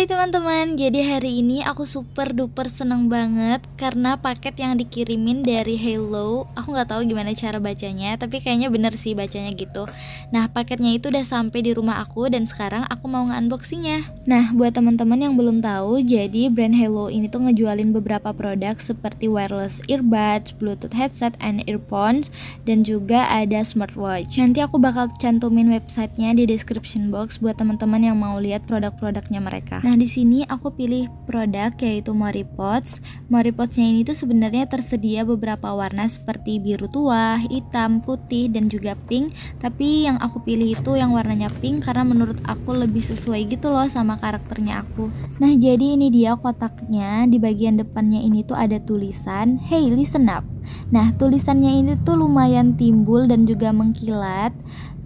Hai teman-teman, jadi hari ini aku super duper seneng banget karena paket yang dikirimin dari Hello. Aku nggak tahu gimana cara bacanya, tapi kayaknya bener sih bacanya gitu. Nah, paketnya itu udah sampai di rumah aku dan sekarang aku mau nge-unboxingnya. Nah, buat teman-teman yang belum tahu, jadi brand Hello ini tuh ngejualin beberapa produk seperti wireless earbuds, bluetooth headset and earphones, dan juga ada smartwatch. Nanti aku bakal cantumin websitenya di description box buat teman-teman yang mau lihat produk-produknya mereka. Nah, di sini aku pilih produk yaitu Moripods. Moripodsnya ini tuh sebenarnya tersedia beberapa warna seperti biru tua, hitam, putih, dan juga pink. Tapi yang aku pilih itu yang warnanya pink karena menurut aku lebih sesuai gitu loh sama karakternya aku. Nah, jadi ini dia kotaknya. Di bagian depannya ini tuh ada tulisan, "Hey, listen up." Nah, tulisannya ini tuh lumayan timbul dan juga mengkilat.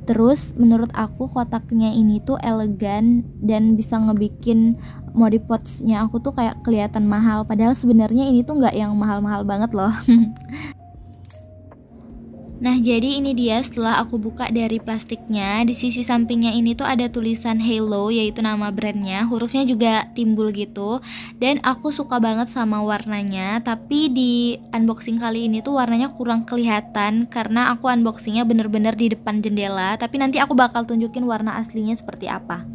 Terus menurut aku kotaknya ini tuh elegan dan bisa ngebikin Moripods-nya aku tuh kayak kelihatan mahal. Padahal sebenarnya ini tuh nggak yang mahal-mahal banget loh. Nah, jadi ini dia setelah aku buka dari plastiknya. Di sisi sampingnya ini tuh ada tulisan Hello, yaitu nama brandnya. Hurufnya juga timbul gitu. Dan aku suka banget sama warnanya. Tapi di unboxing kali ini tuh warnanya kurang kelihatan karena aku unboxingnya bener-bener di depan jendela. Tapi nanti aku bakal tunjukin warna aslinya seperti apa.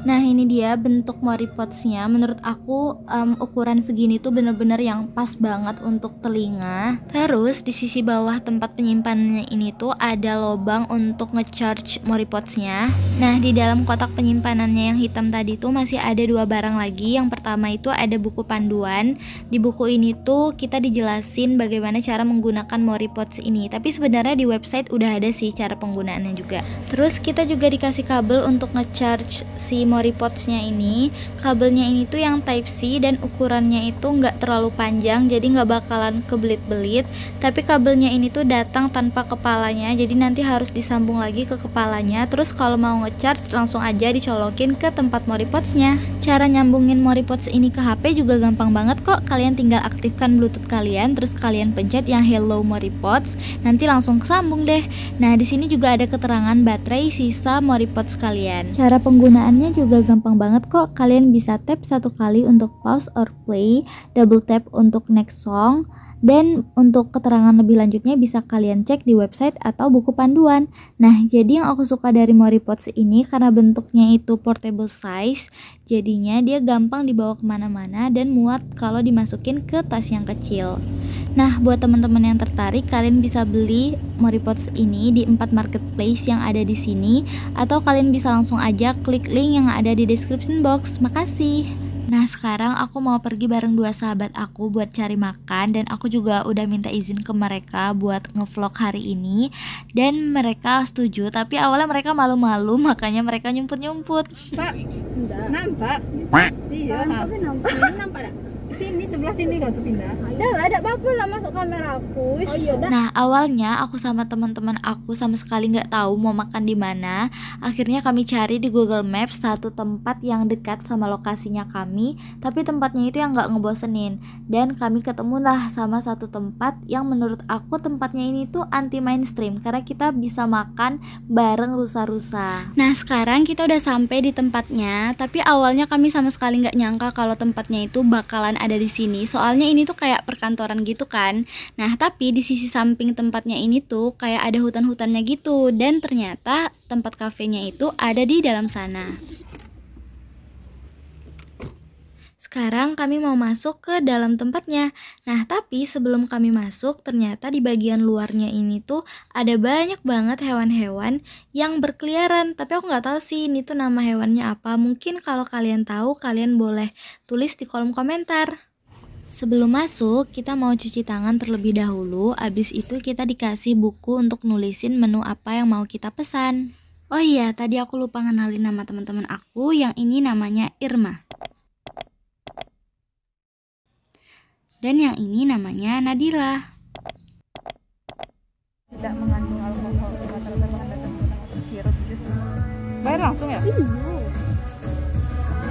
Nah, ini dia bentuk Moripods-nya. Menurut aku ukuran segini tuh bener-bener yang pas banget untuk telinga. Terus di sisi bawah tempat penyimpanannya ini tuh ada lubang untuk ngecharge Moripods-nya. Nah, di dalam kotak penyimpanannya yang hitam tadi tuh masih ada dua barang lagi. Yang pertama itu ada buku panduan. Di buku ini tuh kita dijelasin bagaimana cara menggunakan Moripods ini. Tapi sebenarnya di website udah ada sih cara penggunaannya juga. Terus kita juga dikasih kabel untuk ngecharge si Moripods-nya ini. Kabelnya ini tuh yang type C dan ukurannya itu nggak terlalu panjang, jadi nggak bakalan kebelit-belit. Tapi kabelnya ini tuh datang tanpa kepalanya, jadi nanti harus disambung lagi ke kepalanya. Terus kalau mau ngecharge langsung aja dicolokin ke tempat Moripods-nya. Cara nyambungin Moripods ini ke HP juga gampang banget kok. Kalian tinggal aktifkan Bluetooth kalian, terus kalian pencet yang Hello Moripods, nanti langsung kesambung deh. Nah, di sini juga ada keterangan baterai sisa Moripods kalian. Cara penggunaannya juga gampang banget kok. Kalian bisa tap satu kali untuk pause or play, double tap untuk next song, dan untuk keterangan lebih lanjutnya bisa kalian cek di website atau buku panduan. Nah, jadi yang aku suka dari Moripods ini karena bentuknya itu portable size, jadinya dia gampang dibawa kemana-mana dan muat kalau dimasukin ke tas yang kecil. Nah, buat teman-teman yang tertarik, kalian bisa beli Moripods ini di 4 marketplace yang ada di sini, atau kalian bisa langsung aja klik link yang ada di description box. Makasih. Nah, sekarang aku mau pergi bareng dua sahabat aku buat cari makan, dan aku juga udah minta izin ke mereka buat ngevlog hari ini, dan mereka setuju. Tapi awalnya mereka malu-malu, makanya mereka nyumput-nyumput. Pak, nampak? Iya, tapi nampak. Ini nampak tak? Sini, sebelah sini kau tuh pindah. Dah lah, ada apa-apa lah masuk kamera aku. Oh iya dah. Nah, awalnya aku sama teman-teman aku sama sekali nggak tahu mau makan di mana. Akhirnya kami cari di Google Maps satu tempat yang dekat sama lokasinya kami, tapi tempatnya itu yang nggak ngebosenin. Dan kami ketemulah sama satu tempat yang menurut aku tempatnya ini tuh anti mainstream karena kita bisa makan bareng rusa-rusa. Nah, sekarang kita udah sampai di tempatnya, tapi awalnya kami sama sekali nggak nyangka kalau tempatnya itu bakalan ada di sini. Soalnya ini tuh kayak perkantoran gitu kan. Nah, tapi di sisi samping tempatnya ini tuh kayak ada hutan-hutannya gitu, dan ternyata tempat kafenya itu ada di dalam sana. Sekarang kami mau masuk ke dalam tempatnya. Nah, tapi sebelum kami masuk, ternyata di bagian luarnya ini tuh ada banyak banget hewan-hewan yang berkeliaran. Tapi aku nggak tahu sih ini tuh nama hewannya apa. Mungkin kalau kalian tahu, kalian boleh tulis di kolom komentar. Sebelum masuk, kita mau cuci tangan terlebih dahulu. Abis itu kita dikasih buku untuk nulisin menu apa yang mau kita pesan. Oh iya, tadi aku lupa ngenalin nama teman-teman aku. Yang ini namanya Irma. Dan yang ini namanya Nadila. Tidak mengandung alkohol, rata-rata mengandung sirup jus. Bayar langsung ya? Iya.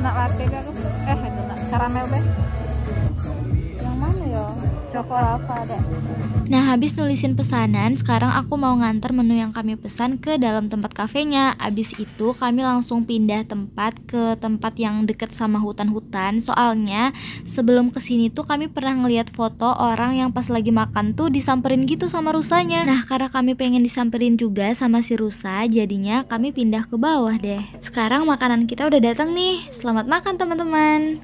Nak latte kan? Itu nak karamel deh. Yang mana ya? Coklat ada. Nah, habis nulisin pesanan, sekarang aku mau nganter menu yang kami pesan ke dalam tempat kafenya. Abis itu kami langsung pindah tempat ke tempat yang deket sama hutan-hutan. Soalnya sebelum kesini tuh kami pernah ngeliat foto orang yang pas lagi makan tuh disamperin gitu sama rusanya. Nah, karena kami pengen disamperin juga sama si rusa, jadinya kami pindah ke bawah deh. Sekarang makanan kita udah datang nih. Selamat makan teman-teman.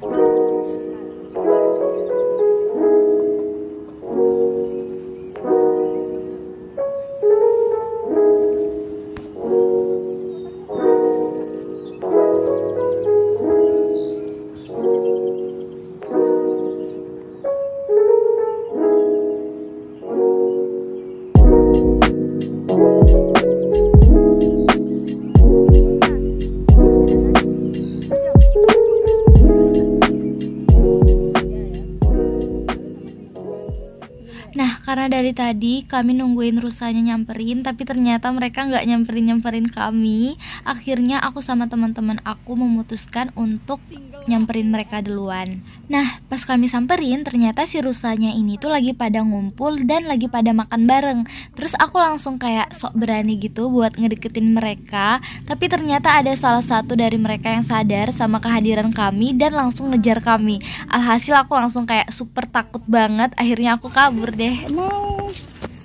Nah, karena dari tadi kami nungguin rusanya nyamperin, tapi ternyata mereka nggak nyamperin kami. Akhirnya aku sama teman-teman aku memutuskan untuk nyamperin mereka duluan. Nah, pas kami samperin, ternyata si rusanya ini tuh lagi pada ngumpul dan lagi pada makan bareng. Terus aku langsung kayak sok berani gitu buat ngedeketin mereka, tapi ternyata ada salah satu dari mereka yang sadar sama kehadiran kami dan langsung ngejar kami. Alhasil aku langsung kayak super takut banget, akhirnya aku kabur deh.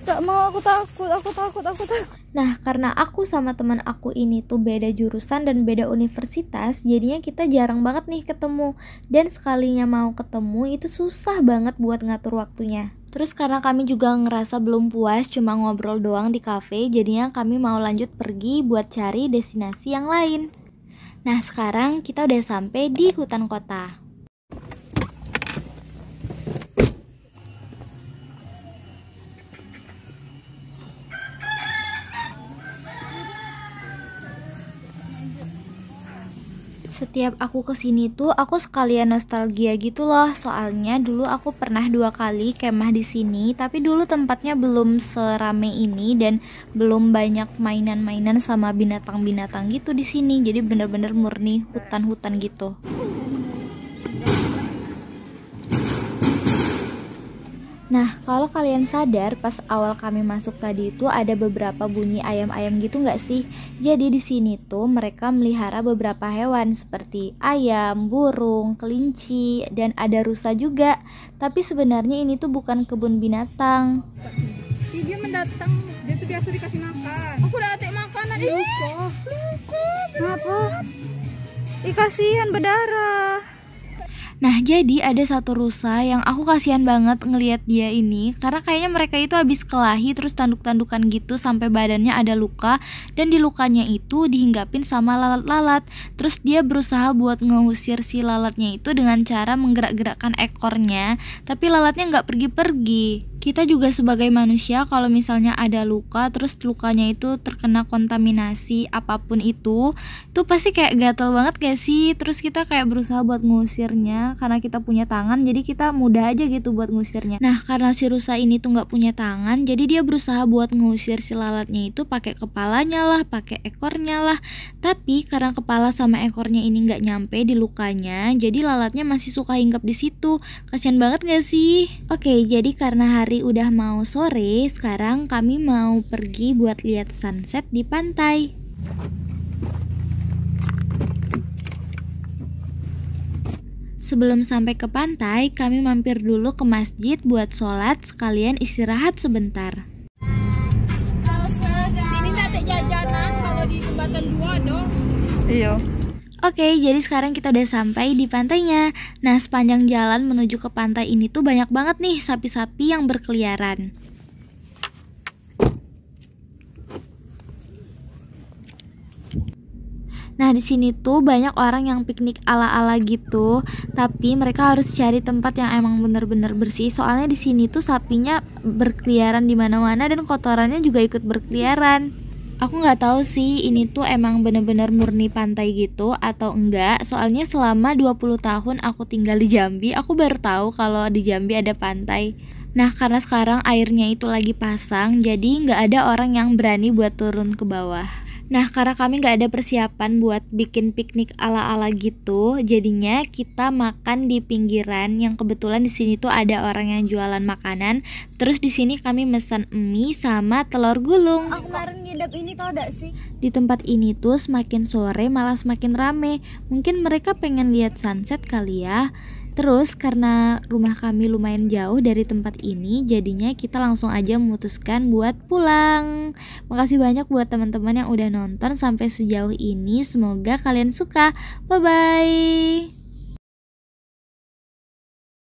Gak mau, aku takut. Nah, karena aku sama teman aku ini tuh beda jurusan dan beda universitas, jadinya kita jarang banget nih ketemu. Dan sekalinya mau ketemu itu susah banget buat ngatur waktunya. Terus karena kami juga ngerasa belum puas cuma ngobrol doang di kafe, jadinya kami mau lanjut pergi buat cari destinasi yang lain. Nah, sekarang kita udah sampai di hutan kota. Setiap aku kesini tuh aku sekalian nostalgia gitu loh. Soalnya dulu aku pernah 2 kali kemah di sini, tapi dulu tempatnya belum serame ini dan belum banyak mainan-mainan sama binatang-binatang gitu di sini. Jadi bener-bener murni hutan-hutan gitu. Nah, kalau kalian sadar pas awal kami masuk tadi itu ada beberapa bunyi ayam-ayam gitu nggak sih? Jadi di sini tuh mereka melihara beberapa hewan seperti ayam, burung, kelinci, dan ada rusa juga. Tapi sebenarnya ini tuh bukan kebun binatang. Dia mendatang, dia tuh biasa dikasih makan. Aku udah atik makanan ini. Kenapa? Kasihan berdarah. Nah, jadi ada satu rusa yang aku kasihan banget ngelihat dia ini, karena kayaknya mereka itu habis kelahi terus tanduk-tandukan gitu sampai badannya ada luka, dan di lukanya itu dihinggapin sama lalat-lalat. Terus dia berusaha buat ngusir si lalatnya itu dengan cara menggerak-gerakkan ekornya, tapi lalatnya nggak pergi-pergi. Kita juga sebagai manusia kalau misalnya ada luka terus lukanya itu terkena kontaminasi apapun itu pasti kayak gatel banget gak sih? Terus kita kayak berusaha buat ngusirnya, karena kita punya tangan jadi kita mudah aja gitu buat ngusirnya. Nah, karena si rusa ini tuh nggak punya tangan, jadi dia berusaha buat ngusir si lalatnya itu pakai kepalanya lah, pakai ekornya lah. Tapi karena kepala sama ekornya ini nggak nyampe di lukanya, jadi lalatnya masih suka hinggap di situ. Kasian banget gak sih? Oke, jadi karena hari udah mau sore, sekarang kami mau pergi buat lihat sunset di pantai. Sebelum sampai ke pantai, kami mampir dulu ke masjid buat sholat sekalian istirahat sebentar. Sini tak jajanan kalau di jembatan 2 dong. Iya. Oke, jadi sekarang kita udah sampai di pantainya. Nah, sepanjang jalan menuju ke pantai ini tuh banyak banget nih sapi-sapi yang berkeliaran. Nah, di sini tuh banyak orang yang piknik ala-ala gitu, tapi mereka harus cari tempat yang emang bener-bener bersih. Soalnya di sini tuh sapinya berkeliaran di mana-mana dan kotorannya juga ikut berkeliaran. Aku nggak tahu sih ini tuh emang bener-bener murni pantai gitu atau enggak. Soalnya selama 20 tahun aku tinggal di Jambi, aku baru tahu kalau di Jambi ada pantai. Nah, karena sekarang airnya itu lagi pasang, jadi nggak ada orang yang berani buat turun ke bawah. Nah, karena kami nggak ada persiapan buat bikin piknik ala-ala gitu, jadinya kita makan di pinggiran yang kebetulan di sini tuh ada orang yang jualan makanan. Terus di sini kami pesan mie sama telur gulung. Aku kemarin ngidap ini tau gak sih? Di tempat ini tuh semakin sore malah semakin rame. Mungkin mereka pengen lihat sunset kali ya. Terus karena rumah kami lumayan jauh dari tempat ini, jadinya kita langsung aja memutuskan buat pulang. Makasih banyak buat teman-teman yang udah nonton sampai sejauh ini. Semoga kalian suka. Bye bye.